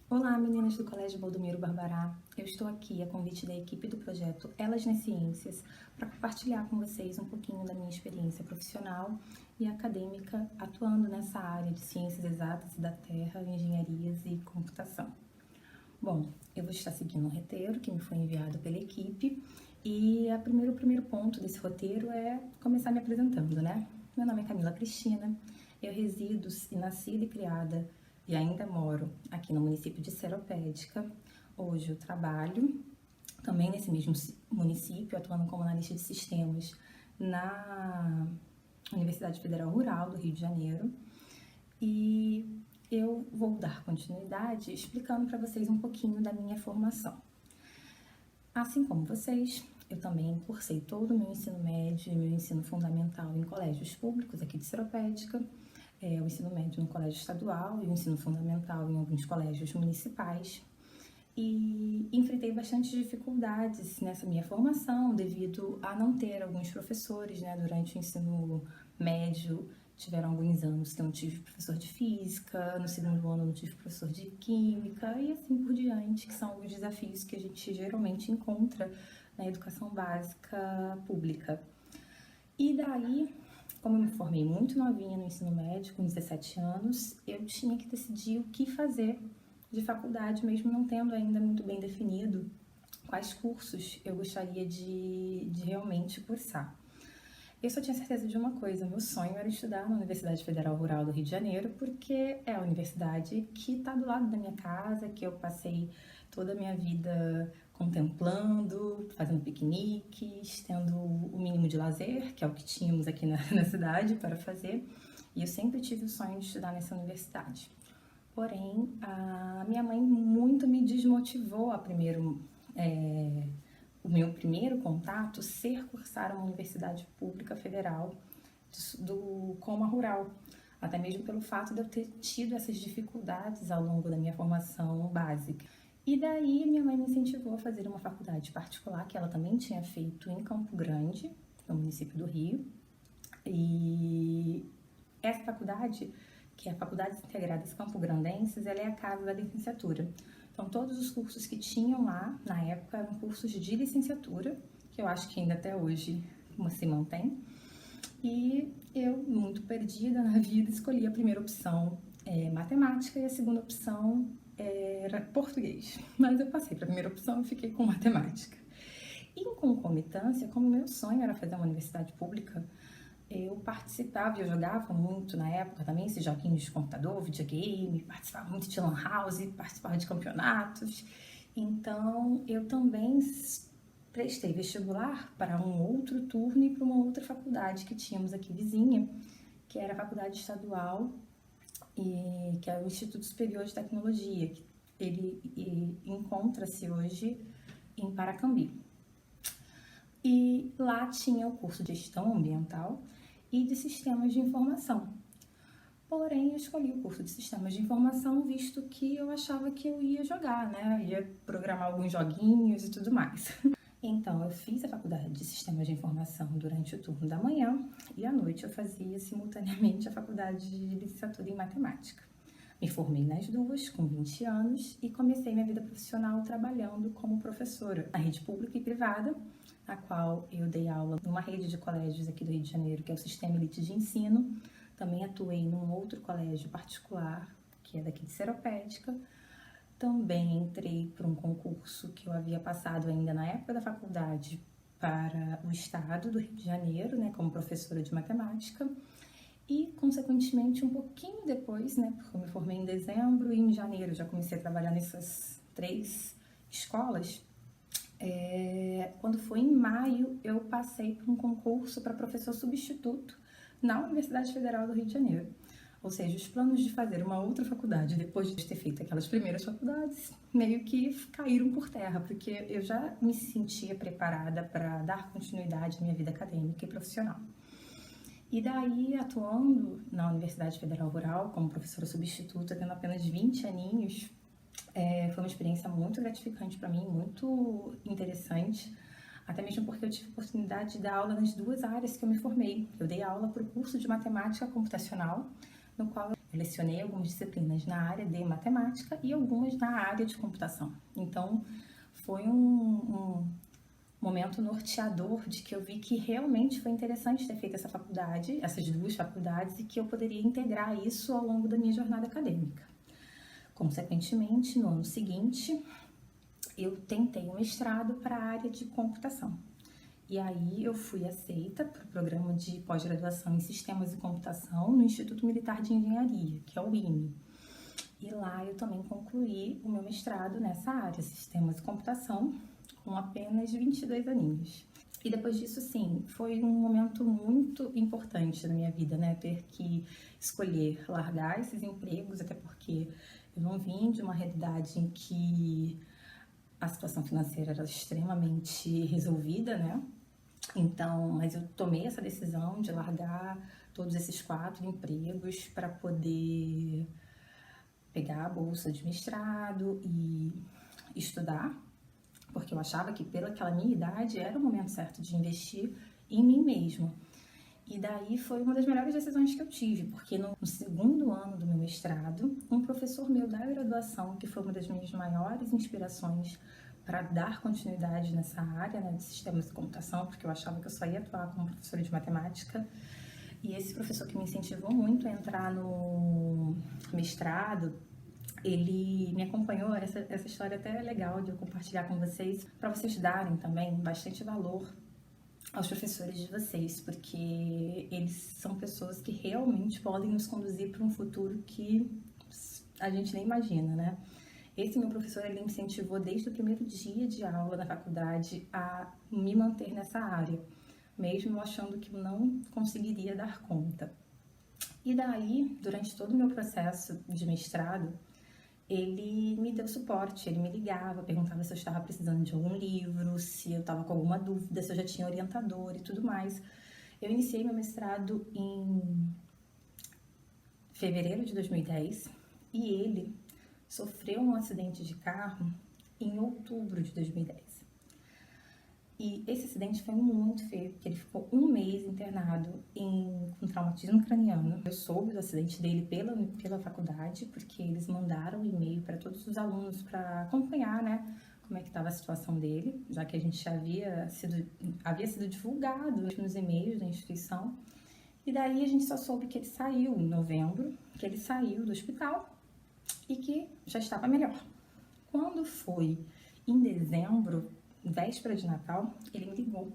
Olá, meninas do Colégio Baldomiro Barbará. Eu estou aqui a convite da equipe do projeto Elas nas Ciências para compartilhar com vocês um pouquinho da minha experiência profissional e acadêmica atuando nessa área de ciências exatas da Terra, engenharias e computação. Bom, eu vou estar seguindo um roteiro que me foi enviado pela equipe e o primeiro ponto desse roteiro é começar me apresentando, né? Meu nome é Camila Cristina, eu resido, nascida e criada e ainda moro aqui no município de Seropédica. Hoje eu trabalho também nesse mesmo município, atuando como analista de sistemas na Universidade Federal Rural do Rio de Janeiro. E eu vou dar continuidade explicando para vocês um pouquinho da minha formação. Assim como vocês, eu também cursei todo o meu ensino médio e meu ensino fundamental em colégios públicos aqui de Seropédica, o ensino médio no colégio estadual e o ensino fundamental em alguns colégios municipais. E enfrentei bastante dificuldades nessa minha formação devido a não ter alguns professores, né, durante o ensino médio. Tiveram alguns anos que eu não tive professor de física, no segundo ano eu não tive professor de química e assim por diante, que são os desafios que a gente geralmente encontra na educação básica pública. E daí, como eu me formei muito novinha no ensino médio, com 17 anos, eu tinha que decidir o que fazer de faculdade, mesmo não tendo ainda muito bem definido quais cursos eu gostaria de realmente cursar. Eu só tinha certeza de uma coisa, meu sonho era estudar na Universidade Federal Rural do Rio de Janeiro, porque é a universidade que está do lado da minha casa, que eu passei toda a minha vida contemplando, fazendo piqueniques, tendo o mínimo de lazer, que é o que tínhamos aqui na cidade para fazer, e eu sempre tive o sonho de estudar nessa universidade. Porém, a minha mãe muito me desmotivou o meu primeiro contato ser cursar uma universidade pública federal como a rural, até mesmo pelo fato de eu ter tido essas dificuldades ao longo da minha formação básica. E daí minha mãe me incentivou a fazer uma faculdade particular, que ela também tinha feito em Campo Grande, no município do Rio. E essa faculdade, que é a Faculdades Integradas Campograndenses, ela é a casa da licenciatura. Então, todos os cursos que tinham lá, na época, eram cursos de licenciatura, que eu acho que ainda até hoje se mantém. E eu, muito perdida na vida, escolhi a primeira opção, matemática, e a segunda opção era português. Mas eu passei para a primeira opção e fiquei com matemática. E em concomitância, como meu sonho era fazer uma universidade pública, eu participava, eu jogava muito na época também, esses joguinhos de computador, videogame, participava muito de lan house, participava de campeonatos. Então, eu também prestei vestibular para um outro turno e para uma outra faculdade que tínhamos aqui vizinha, que era a Faculdade Estadual, que é o Instituto Superior de Tecnologia, que ele encontra-se hoje em Paracambi. E lá tinha o curso de Gestão Ambiental e de Sistemas de Informação. Porém, eu escolhi o curso de Sistemas de Informação, visto que eu achava que eu ia jogar, né? Ia programar alguns joguinhos e tudo mais. Então, eu fiz a faculdade de Sistemas de Informação durante o turno da manhã e à noite eu fazia simultaneamente a faculdade de licenciatura em Matemática. Me formei nas duas, com 20 anos, e comecei minha vida profissional trabalhando como professora na rede pública e privada, na qual eu dei aula numa rede de colégios aqui do Rio de Janeiro, que é o Sistema Elite de Ensino. Também atuei num outro colégio particular, que é daqui de Seropédica. Também entrei para um concurso que eu havia passado ainda na época da faculdade para o estado do Rio de Janeiro, né, como professora de matemática. E, consequentemente, um pouquinho depois, né, porque eu me formei em dezembro e em janeiro já comecei a trabalhar nessas 3 escolas. Quando foi em maio, eu passei por um concurso para professor substituto na Universidade Federal do Rio de Janeiro. Ou seja, os planos de fazer uma outra faculdade depois de ter feito aquelas primeiras faculdades meio que caíram por terra, porque eu já me sentia preparada para dar continuidade à minha vida acadêmica e profissional. E daí, atuando na Universidade Federal Rural como professora substituta, tendo apenas 20 aninhos, foi uma experiência muito gratificante para mim, muito interessante, até mesmo porque eu tive a oportunidade de dar aula nas 2 áreas que eu me formei. Eu dei aula para o curso de Matemática Computacional, no qual lecionei algumas disciplinas na área de matemática e algumas na área de computação. Então, foi um momento norteador de que eu vi que realmente foi interessante ter feito essa faculdade, essas duas faculdades, e que eu poderia integrar isso ao longo da minha jornada acadêmica. Consequentemente, no ano seguinte, eu tentei um mestrado para a área de computação. E aí eu fui aceita para o programa de pós-graduação em Sistemas e Computação no Instituto Militar de Engenharia, que é o IME. E lá eu também concluí o meu mestrado nessa área, Sistemas e Computação, com apenas 22 aninhos. E depois disso, sim, foi um momento muito importante na minha vida, né? Ter que escolher largar esses empregos, até porque eu não vim de uma realidade em que a situação financeira era extremamente resolvida, né? Então, mas eu tomei essa decisão de largar todos esses 4 empregos para poder pegar a bolsa de mestrado e estudar, porque eu achava que pelaquela minha idade era o momento certo de investir em mim mesma. E daí foi uma das melhores decisões que eu tive, porque no segundo ano do meu mestrado, um professor meu da graduação, que foi uma das minhas maiores inspirações para dar continuidade nessa área, né, de sistemas de computação, porque eu achava que eu só ia atuar como professora de matemática, e esse professor que me incentivou muito a entrar no mestrado, ele me acompanhou. Essa história até é legal de eu compartilhar com vocês, para vocês darem também bastante valor aos professores de vocês, porque eles são pessoas que realmente podem nos conduzir para um futuro que a gente nem imagina, né? Esse meu professor, ele me incentivou desde o primeiro dia de aula na faculdade a me manter nessa área, mesmo achando que eu não conseguiria dar conta. E daí, durante todo o meu processo de mestrado, ele me deu suporte, ele me ligava, perguntava se eu estava precisando de algum livro, se eu estava com alguma dúvida, se eu já tinha orientador e tudo mais. Eu iniciei meu mestrado em fevereiro de 2010 e ele sofreu um acidente de carro em outubro de 2010. E esse acidente foi muito feio, porque ele ficou 1 mês internado com traumatismo craniano. Eu soube do acidente dele pela faculdade, porque eles mandaram um e-mail para todos os alunos para acompanhar, né, como é que estava a situação dele, já que a gente já havia sido divulgado nos e-mails da instituição. E daí a gente só soube que ele saiu em novembro, que ele saiu do hospital e que já estava melhor. Quando foi em dezembro, véspera de Natal, ele me ligou.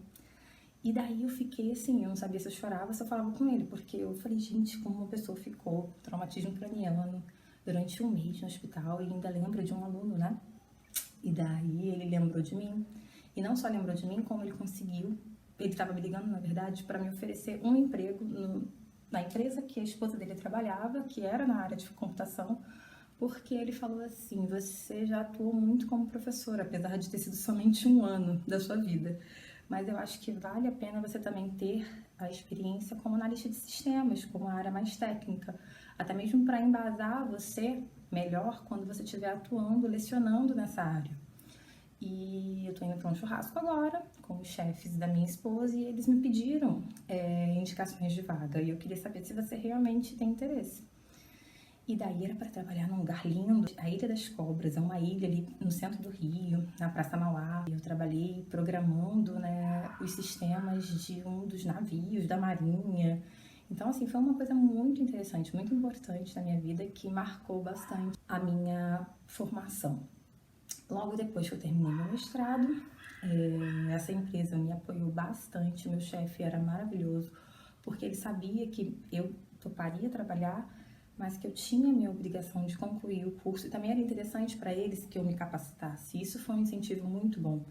E daí eu fiquei assim, eu não sabia se eu chorava, se eu falava com ele, porque eu falei, gente, como uma pessoa ficou traumatismo craniano durante 1 mês no hospital e ainda lembra de um aluno, né? E daí ele lembrou de mim. E não só lembrou de mim, como ele conseguiu, ele estava me ligando, na verdade, para me oferecer um emprego na empresa que a esposa dele trabalhava, que era na área de computação, porque ele falou assim, você já atuou muito como professora, apesar de ter sido somente 1 ano da sua vida. Mas eu acho que vale a pena você também ter a experiência como analista de sistemas, como a área mais técnica, até mesmo para embasar você melhor quando você estiver atuando, lecionando nessa área. E eu tô indo para um churrasco agora, com os chefes da minha esposa, e eles me pediram indicações de vaga, e eu queria saber se você realmente tem interesse. E daí era para trabalhar num lugar lindo, a Ilha das Cobras, é uma ilha ali no centro do Rio, na Praça Mauá. Eu trabalhei programando, né, os sistemas de um dos navios da Marinha. Então, assim, foi uma coisa muito interessante, muito importante na minha vida, que marcou bastante a minha formação. Logo depois que eu terminei meu mestrado, essa empresa me apoiou bastante, meu chefe era maravilhoso, porque ele sabia que eu toparia trabalhar, mas que eu tinha a minha obrigação de concluir o curso, e também era interessante para eles que eu me capacitasse. Isso foi um incentivo muito bom.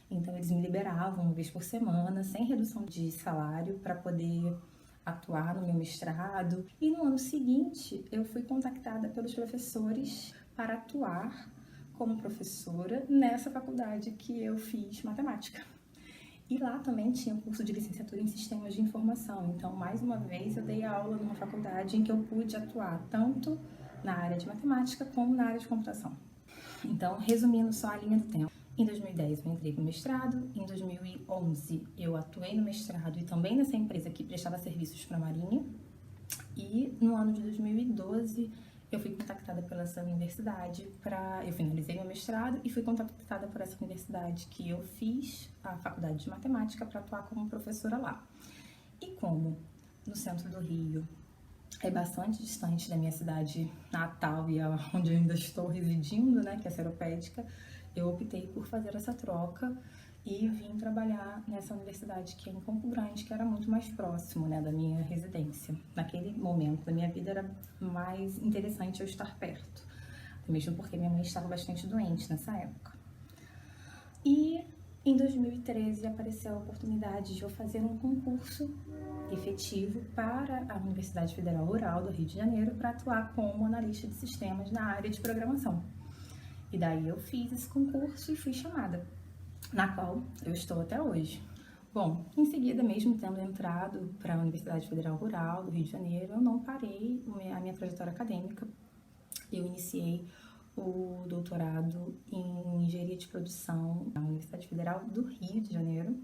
Então, eles me liberavam 1 vez por semana, sem redução de salário, para poder atuar no meu mestrado. E no ano seguinte, eu fui contactada pelos professores para atuar como professora nessa faculdade que eu fiz matemática. E lá também tinha o curso de licenciatura em sistemas de informação. Então, mais uma vez, eu dei aula numa faculdade em que eu pude atuar tanto na área de matemática como na área de computação. Então, resumindo só a linha do tempo. Em 2010, eu entrei no mestrado. Em 2011, eu atuei no mestrado e também nessa empresa que prestava serviços para a Marinha. E no ano de 2012 eu fui contactada pela essa universidade eu finalizei meu mestrado e fui contactada por essa universidade que eu fiz a faculdade de matemática para atuar como professora lá. E como no centro do Rio é bastante distante da minha cidade natal e onde eu ainda estou residindo, né, que é Seropédica, eu optei por fazer essa troca e vim trabalhar nessa universidade que é em Campo Grande, que era muito mais próximo, né, da minha residência. Naquele momento da minha vida era mais interessante eu estar perto, mesmo porque minha mãe estava bastante doente nessa época. E em 2013 apareceu a oportunidade de eu fazer um concurso efetivo para a Universidade Federal Rural do Rio de Janeiro para atuar como analista de sistemas na área de programação. E daí eu fiz esse concurso e fui chamada, na qual eu estou até hoje. Bom, em seguida, mesmo tendo entrado para a Universidade Federal Rural do Rio de Janeiro, eu não parei a minha trajetória acadêmica. Eu iniciei o doutorado em engenharia de produção na Universidade Federal do Rio de Janeiro.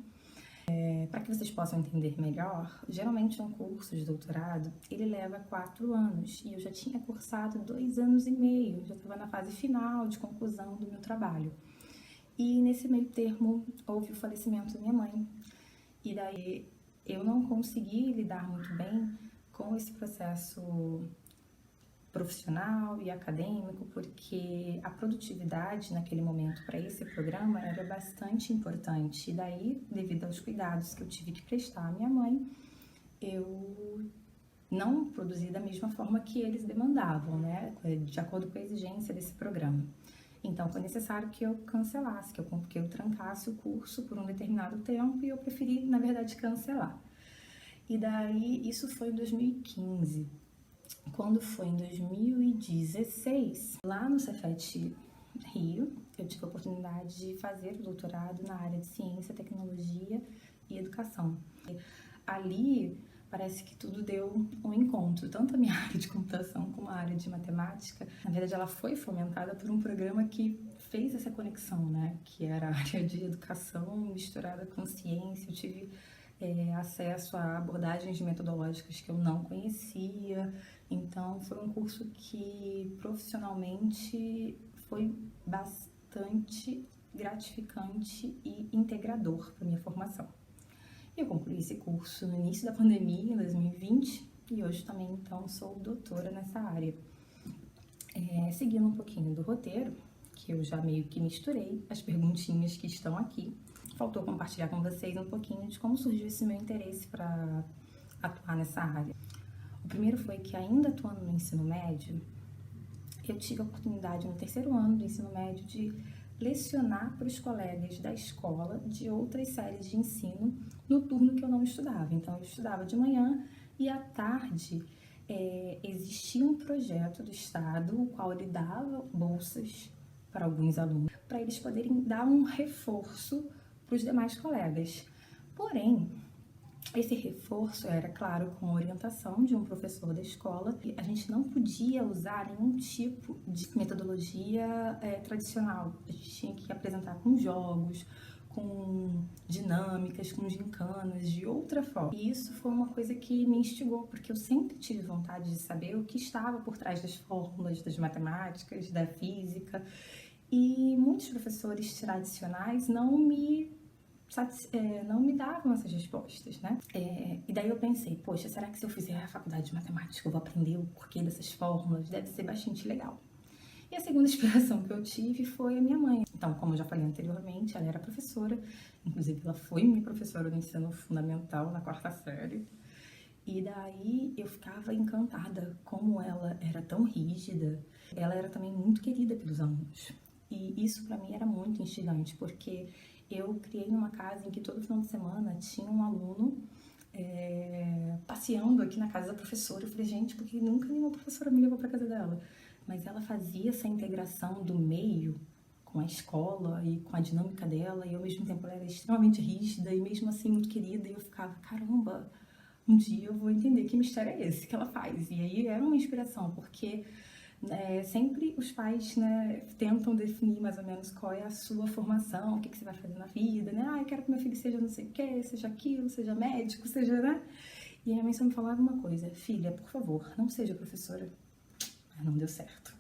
Para que vocês possam entender melhor, geralmente um curso de doutorado, ele leva 4 anos, e eu já tinha cursado 2 anos e meio, já estava na fase final de conclusão do meu trabalho. E nesse meio termo houve o falecimento da minha mãe, e daí eu não consegui lidar muito bem com esse processo profissional e acadêmico, porque a produtividade naquele momento para esse programa era bastante importante. E daí, devido aos cuidados que eu tive que prestar à minha mãe, eu não produzi da mesma forma que eles demandavam, né, de acordo com a exigência desse programa. Então, foi necessário que eu cancelasse, que eu trancasse o curso por um determinado tempo, e eu preferi, na verdade, cancelar. E daí, isso foi em 2015. Quando foi em 2016, lá no Cefet Rio, eu tive a oportunidade de fazer o doutorado na área de ciência, tecnologia e educação. Ali, parece que tudo deu um encontro, tanto a minha área de computação como a área de matemática. Na verdade, ela foi fomentada por um programa que fez essa conexão, né? Que era a área de educação misturada com ciência. Eu tive acesso a abordagens metodológicas que eu não conhecia. Então, foi um curso que profissionalmente foi bastante gratificante e integrador para minha formação. Eu concluí esse curso no início da pandemia, em 2020, e hoje também, então, sou doutora nessa área. Seguindo um pouquinho do roteiro, que eu já meio que misturei as perguntinhas que estão aqui, faltou compartilhar com vocês um pouquinho de como surgiu esse meu interesse para atuar nessa área. O primeiro foi que, ainda atuando no ensino médio, eu tive a oportunidade no 3º ano do ensino médio de lecionar para os colegas da escola de outras séries de ensino no turno que eu não estudava. Então, eu estudava de manhã e à tarde existia um projeto do Estado, o qual ele dava bolsas para alguns alunos, para eles poderem dar um reforço para os demais colegas. Porém, esse reforço era, claro, com a orientação de um professor da escola. A gente não podia usar nenhum tipo de metodologia tradicional. A gente tinha que apresentar com jogos, com dinâmicas, com gincanas, de outra forma. E isso foi uma coisa que me instigou, porque eu sempre tive vontade de saber o que estava por trás das fórmulas, das matemáticas, da física. E muitos professores tradicionais não me davam essas respostas, né? E daí eu pensei, poxa, será que se eu fizer a faculdade de matemática eu vou aprender o porquê dessas fórmulas? Deve ser bastante legal. E a segunda inspiração que eu tive foi a minha mãe. Então, como eu já falei anteriormente, ela era professora, inclusive ela foi minha professora no ensino fundamental, na 4ª série. E daí eu ficava encantada como ela era tão rígida. Ela era também muito querida pelos alunos. E isso para mim era muito instigante, porque eu criei numa casa em que todo final de semana tinha um aluno passeando aqui na casa da professora. Eu falei, gente, porque nunca nenhuma professora me levou para casa dela? Mas ela fazia essa integração do meio com a escola e com a dinâmica dela, e ao mesmo tempo ela era extremamente rígida e mesmo assim muito querida, e eu ficava, caramba, um dia eu vou entender que mistério é esse que ela faz. E aí era uma inspiração, porque sempre os pais, né, tentam definir mais ou menos qual é a sua formação, o que você vai fazer na vida, né? Eu quero que meu filho seja não sei o que, seja aquilo, seja médico, seja, né? E a minha mãe só me falava uma coisa: filha, por favor, não seja professora. Mas não deu certo.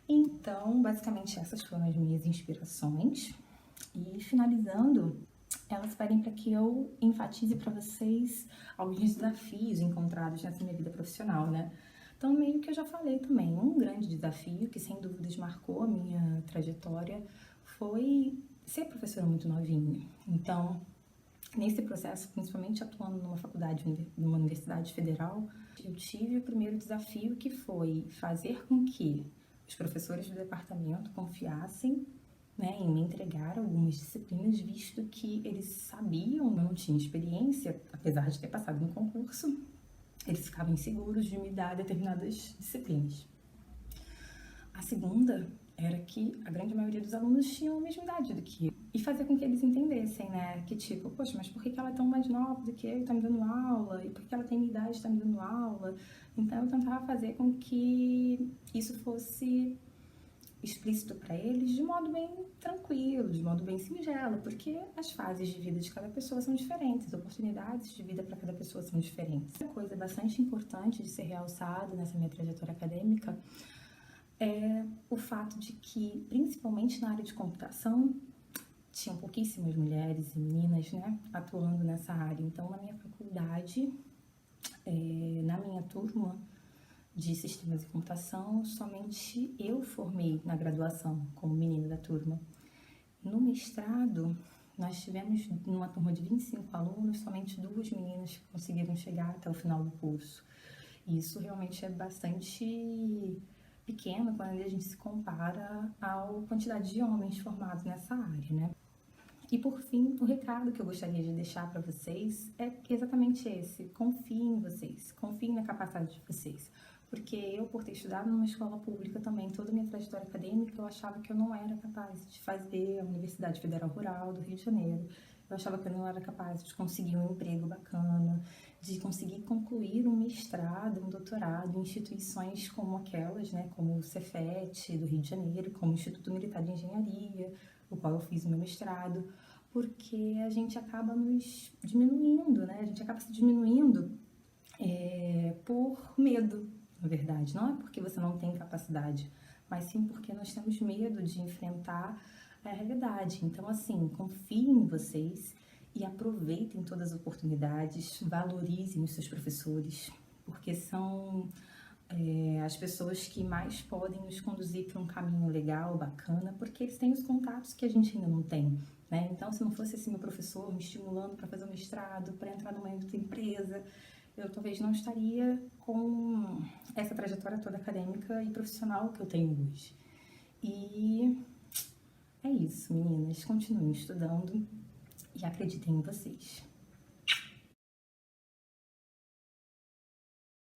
Então, basicamente, essas foram as minhas inspirações. E finalizando, elas pedem para que eu enfatize para vocês alguns desafios encontrados nessa minha vida profissional, né? Então, meio que eu já falei também, um grande desafio que sem dúvidas marcou a minha trajetória foi ser professora muito novinha. Então, nesse processo, principalmente atuando numa faculdade, numa universidade federal, eu tive o primeiro desafio que foi fazer com que os professores do departamento confiassem, né, em me entregar algumas disciplinas, visto que eles sabiam, eu não tinha experiência, apesar de ter passado no concurso, eles ficavam inseguros de me dar determinadas disciplinas. A segunda era que a grande maioria dos alunos tinham a mesma idade do que eu. E fazer com que eles entendessem, né? Que tipo, poxa, mas por que ela é tão mais nova do que eu e tá me dando aula? E por que ela tem minha idade e tá me dando aula? Então eu tentava fazer com que isso fosse explícito para eles de modo bem tranquilo, de modo bem singelo, porque as fases de vida de cada pessoa são diferentes, as oportunidades de vida para cada pessoa são diferentes. Uma coisa bastante importante de ser realçada nessa minha trajetória acadêmica é o fato de que, principalmente na área de computação, tinham pouquíssimas mulheres e meninas, né, atuando nessa área. Então, na minha faculdade, na minha turma de sistemas de computação, somente eu formei na graduação como menina da turma. No mestrado, nós tivemos, numa turma de 25 alunos, somente 2 meninas que conseguiram chegar até o final do curso. E isso realmente é bastante pequeno quando a gente se compara à quantidade de homens formados nessa área, né? E por fim, o recado que eu gostaria de deixar para vocês é exatamente esse: confiem em vocês, confiem na capacidade de vocês. Porque eu, por ter estudado numa escola pública também, toda a minha trajetória acadêmica, eu achava que eu não era capaz de fazer a Universidade Federal Rural do Rio de Janeiro. Eu achava que eu não era capaz de conseguir um emprego bacana, de conseguir concluir um mestrado, um doutorado em instituições como aquelas, né, como o Cefet do Rio de Janeiro, como o Instituto Militar de Engenharia, o qual eu fiz o meu mestrado, porque a gente acaba nos diminuindo, né? A gente acaba se diminuindo por medo, na verdade. Não é porque você não tem capacidade, mas sim porque nós temos medo de enfrentar a realidade. Então, assim, confiem em vocês e aproveitem todas as oportunidades, valorizem os seus professores, porque são as pessoas que mais podem nos conduzir para um caminho legal, bacana, porque eles têm os contatos que a gente ainda não tem, né? Então, se não fosse esse meu professor me estimulando para fazer o mestrado, para entrar numa outra empresa, eu talvez não estaria com essa trajetória toda acadêmica e profissional que eu tenho hoje. E é isso, meninas. Continuem estudando e acreditem em vocês.